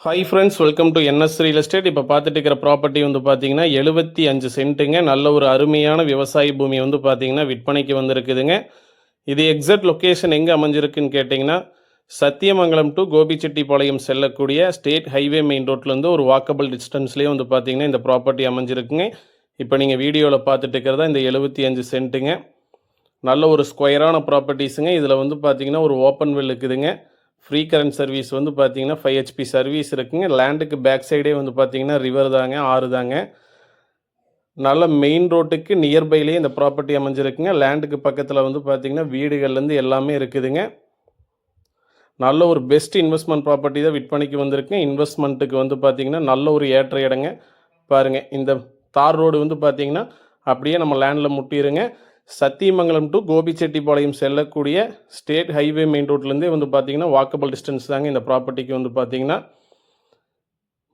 Hi friends, welcome to NS real estate. இப்போ பார்த்துட்டு இருக்கிற ப்ராப்பர்ட்டி வந்து பார்த்தீங்கன்னா 75 சென்ட்டுங்க. நல்ல ஒரு அருமையான விவசாய பூமி வந்து பார்த்தீங்கன்னா விற்பனைக்கு வந்திருக்குதுங்க. இது எக்ஸாக்ட் லொக்கேஷன் எங்கே அமைஞ்சிருக்குன்னு கேட்டிங்கன்னா, சத்தியமங்கலம் டு கோபிச்செட்டிப்பாளையம் செல்லக்கூடிய ஸ்டேட் ஹைவே மெயின் ரோட்லேருந்து ஒரு வாக்கபிள் டிஸ்டன்ஸ்லேயே வந்து பார்த்தீங்கன்னா இந்த ப்ராப்பர்ட்டி அமைஞ்சிருக்குங்க. இப்போ நீங்கள் வீடியோவில் பார்த்துட்டு இருக்கிறதா இந்த 75 சென்ட்டுங்க. நல்ல ஒரு ஸ்கொயரான ப்ராப்பர்ட்டிஸுங்க. இதில் வந்து பார்த்தீங்கன்னா ஒரு ஓப்பன் வெல் இருக்குதுங்க. ஃப்ரீ கரண்ட் சர்வீஸ் வந்து பார்த்தீங்கன்னா 5 ஹெச்பி சர்வீஸ் இருக்குங்க. லேண்டுக்கு பேக் சைடே வந்து பார்த்தீங்கன்னா ரிவர் தாங்க, ஆறு தாங்க. நல்ல மெயின் ரோட்டுக்கு நியர்பைலேயே இந்த ப்ராப்பர்ட்டி அமைஞ்சிருக்குங்க. லேண்டுக்கு பக்கத்தில் வந்து பார்த்தீங்கன்னா வீடுகள்லேருந்து எல்லாமே இருக்குதுங்க. நல்ல ஒரு பெஸ்ட் இன்வெஸ்ட்மெண்ட் ப்ராப்பர்ட்டி தான் விற்பனைக்கு வந்திருக்குங்க. இன்வெஸ்ட்மெண்ட்டுக்கு வந்து பார்த்தீங்கன்னா நல்ல ஒரு ஏற்ற இடங்க. பாருங்கள், இந்த தார் ரோடு வந்து பார்த்தீங்கன்னா அப்படியே நம்ம லேண்டில் முட்டிடுங்க. சத்தியமங்கலம் டு கோபிச்செட்டிப்பாளையம் செல்லக்கூடிய ஸ்டேட் ஹைவே மெயின் ரோட்லேருந்தே வந்து பார்த்தீங்கன்னா வாக்கபிள் டிஸ்டன்ஸ் தாங்க இந்த ப்ராப்பர்ட்டிக்கு வந்து பார்த்தீங்கன்னா.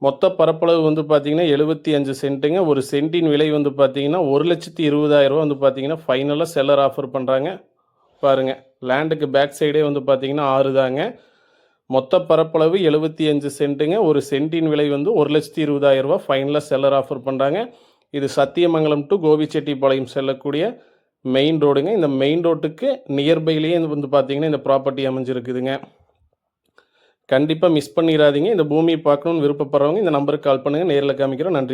மொத்த பரப்பளவு வந்து பார்த்தீங்கன்னா 75 சென்ட்டுங்க. ஒரு சென்ட்டின் விலை வந்து பார்த்தீங்கன்னா 1,20,000 வந்து பார்த்தீங்கன்னா ஃபைனலாக செல்லர் ஆஃபர் பண்ணுறாங்க. பாருங்கள், லேண்டுக்கு பேக் சைடே வந்து பார்த்தீங்கன்னா ஆறு தாங்க. மொத்த பரப்பளவு 75 சென்ட்டுங்க. ஒரு சென்ட்டின் விலை வந்து 1,20,000 ஃபைனலாக செல்லர் ஆஃபர் பண்ணுறாங்க. இது சத்தியமங்கலம் டு கோபிச்செட்டிப்பாளையம் செல்லக்கூடிய மெயின் ரோடுங்க. இந்த மெயின் ரோட்டுக்கு நியர்பைலேயே வந்து பார்த்தீங்கன்னா இந்த ப்ராப்பர்ட்டி அமைஞ்சிருக்குதுங்க. கண்டிப்பாக மிஸ் பண்ணிடாதீங்க. இந்த பூமியை பார்க்கணுன்னு விருப்பப்படுறவங்க இந்த நம்பருக்கு கால் பண்ணுங்கள். நேரில் காமிக்கிறோம். நன்றி.